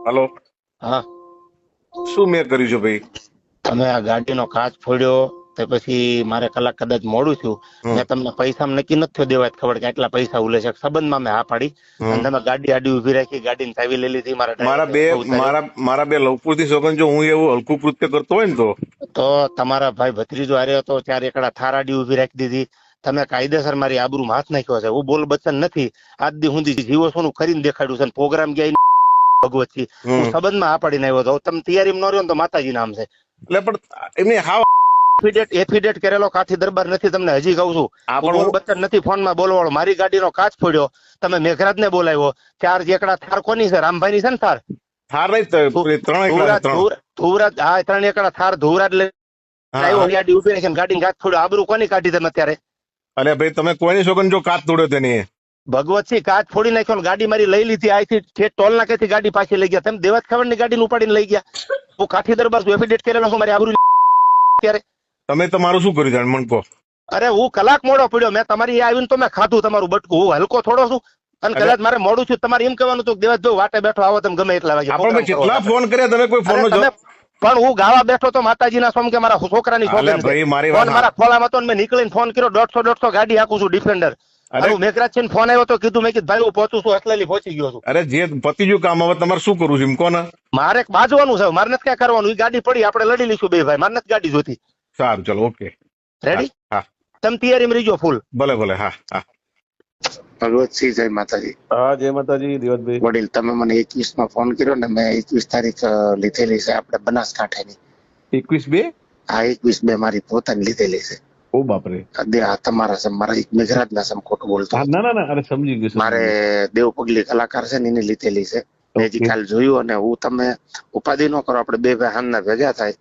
હાલો, હા, શું મેં કર્યું છે ભાઈ? તમે આ ગાડીનો કાચ ફોડ્યો તે પછી મારે કલાક કદાચ મોડું છું. મેં તમને પૈસા નક્કી નથી દેવા ખબર કે આટલા પૈસા ઉલે છે સંબંધમાં મેં હા પાડી અને તમે ગાડી આડી ઉભી રાખી ગાડીની ચાવી લઈ લીધી મારા મારા ડ્રાઈવરને બે ઊભો ઉતાર્યો. મારા બે લવપુરથી સોગન, જો હું એવું હલકું કૃત્ય કરતો હોય ને તો તમારા ભાઈ ભત્રીજો હાર્યો હતો ત્યારે એકડા થાર આડી ઉભી રાખી દીધી. તમે કાયદેસર મારી આબરૂમાં હાથ નાખ્યો છે. હું બોલ બચન નથી. આજ દી સુધી જીવો સોનું કરીને દેખાડ્યું છે. પ્રોગ્રામ ગયા ભગવતજી હું સંબંધમાં હા પાડીને આવ્યો હતો. તમે તૈયારીમાં ન રહ્યો ને તો માતાજી નામ છે. એટલે પણ એમને હાવ એફિડેટ કરેલો કાથી દરબાર નથી. તમને હજી કહું છું, હું બોલ બચ્ચન નથી ફોનમાં બોલવાળો. મારી ગાડીનો કાચ ફોડ્યો, તમે મેઘરાજને બોલાવ્યો. ચાર એકડા થાર કોની છે? રામભાઈની છે ને થાર? હાર નહીં, ત્રણ ધુવરાજ, હા 3 એકડા થાર ધુવરાજ લઈ આવ્યો. ગાડી ઉભી રાખીને ગાડીને કાચ ફોડ્યો. આબરૂ કોની કાઢી તમે અત્યારે? અરે ભાઈ, તમે કોઈની સોગન જો કાચ તોડ્યો તેની ભગવતસિંહ કાચ ફોડી નાખ્યો ને ગાડી મારી લઈ લીધી. અહીંથી ઠેઠ ટોલ નાકેથી ગાડી પાછી લઈ ગયા. તમે દેવાજ ખબર ગાડીને ઉપાડીને લઈ ગયા. હું કાઠી દરબાર છું, એફિડેટ કરેલો છું. મારી આબરૂ અત્યારે તમે તમારું શું કર્યું જાણ મને કહો? અરે હું કલાક મોડો પડ્યો. મેં તમારી આવીને તો મેં ખાધું તમારું બટકું. હું હલકો થોડો છું અને કદાચ મારે મોડું છું. તમારે એમ કહેવાનું હતું દેવાજ વાટે બેઠો આવો તમે ગમે એટલા વાગે. આપણે કેટલા ફોન કર્યા, તમે કોઈ ફોન પણ હું ગાવા બેઠો તો માતાજીના સોમ કે મારા છોકરાની ભાઈ મારી વાત મારા ખોલામાં હતો. મેં નીકળીને ફોન કર્યો. 150 ગાડી હાકું છું ડિફેન્ડર. મેઘરાજ છે ફોન આવ્યો તો કીધું, મેં કીધું ભાઈ હું પહોંચું છું, અસલેલી પહોંચી ગયો છું. અરે જે પતી ગયું કામ, હવે તમારે શું કરવું છે એમ કોને? મારે બાજવાનું છે, મારે નથી ક્યાં કરવાનું. એ ગાડી પડી, આપણે લડી લઈશું બે ભાઈ. મારે નથી ગાડી જોતી. સારું, ચલો, ઓકે, રેડી? હા, તમે તૈયારીમાં રહીજો ફૂલ. ભલે ભલે, હા હા. ભગવતસિંહ, જય માતાજી. હા, જય માતાજી દેવતભાઈ. વડીલ, તમે મને 21 માં ફોન કર્યો ને, મેં 21 તારીખ લીધેલી છે આપણે બનાસકાંઠાની. 21/2? હા, 21/2 મારી પોતાની લીધેલી છે. ઓ બાપરે! તમારા સમ મારા એક મેઘરાજ ના સમ ખોટું બોલતો. ના, અરે સમજી ગયું. મારે દેવ પગલી કલાકાર છે ને એની લીધેલી છે. મેં કાલ જોયું અને હું તમે ઉપાધિ ન કરો, આપણે બે ભાઈ હાનના ભેગા થાય.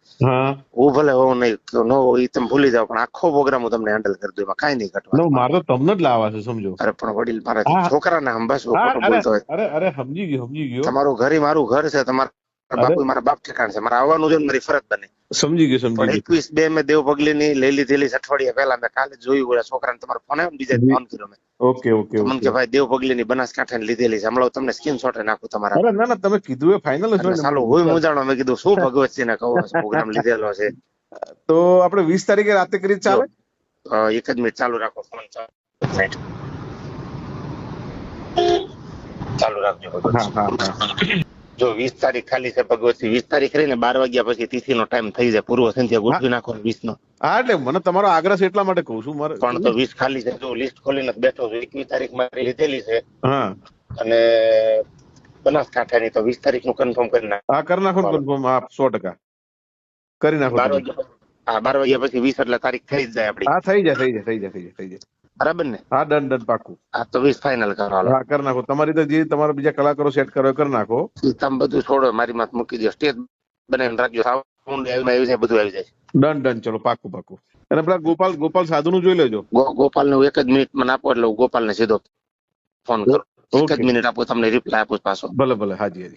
હું ભલે હોઉં નહીં ન હોય તમે ભૂલી જાવ, પણ આખો પ્રોગ્રામ હું તમને હેન્ડલ કરી દઉં, એમાં કઈ નહીં ઘટવાનું. મારે તો તમને જ લાવવા છે, સમજો. અરે પણ વડીલ, મારા છોકરાને હંભાસવો ખોટો બોલતો હોય. અરે સમજી ગયો. તમારું ઘર મારું ઘર છે, તમારા બાપુ મારા બાપ ઠેકાણ છે. મારે આવવાનું છે, મારી ફરજ બને. સમજી ગયો. 21/2 મેં દેવ પગલી ની લઈ લીધેલી અઠવાડિયા પહેલા. મેં કાલે જોયું છોકરાને, તમારો ફોન આવ્યો બીજા ફોન કર્યો મેં. ઓકે. મને કે ભાઈ દેવ પગલી ની બનાસકાંઠા લીધેલી છે, હમણાં તમને સ્ક્રીનશોટ નાખું તમારા. અરે ના, તમે કીધું એ ફાઇનલ જ હોય. ચાલો હું મૂંઝાણો. મેં કીધું શું ભગવતસિંહ ને કહું પ્રોગ્રામ લીધેલો છે. તો આપણે 20 તારીખે રાતે કરી ચાલે? એક જ મિનિટ ચાલુ રાખો ફોન. ચાલુ રાખજો. જો 20 તારીખ ખાલી છે ભગવતસિંહ. 20 તારીખ રહીને 12 વાગ્યા પછી તિથિ નો ટાઈમ થઈ જાય. પૂર્વ સંધ્યા ગોઠવી નાખો 20 નો. હા, એટલે મને તમારો આગ્રહ છે એટલા માટે કહું છું. મારે પણ તો 20 ખાલી છે. જો લિસ્ટ ખોલીને બેઠો છું. 21 તારીખ મારી લીધેલી છે. હા, અને બનાસકાંઠાની તો 20 તારીખ નું કન્ફર્મ કરી નાખો. હા, કરી નાખો કન્ફર્મ. હા, 100% કરી નાખો. 12 વાગ્યા પછી 20 એટલે તારીખ થઈ જ જાય આપડી. હા, થઈ જાય. બરાબર ને? હા, ડન પાકું. હા, તો 20 ફાઇનલ કરો. હા, કરી નાખો. તમારી તો જે તમારા બીજા કલાકારો સેટ કરો કરી નાખો. તમે બધું છોડો, મારી માથે મૂકી દો. સ્ટેજ બનાવીને રાખજો. સાઉન્ડ આવી જાય, બધું આવી જાય. ડન, ચલો, પાકું. અને પેલા ગોપાલ સાધુ નું જોઈ લેજો. ગોપાલ ને 1 જ મિનિટ મને આપો, એટલે હું ગોપાલ ને સીધો ફોન કરું. 1 જ મિનિટ આપો, તમને રિપ્લાય આપું પાછો. ભલે, હાજી.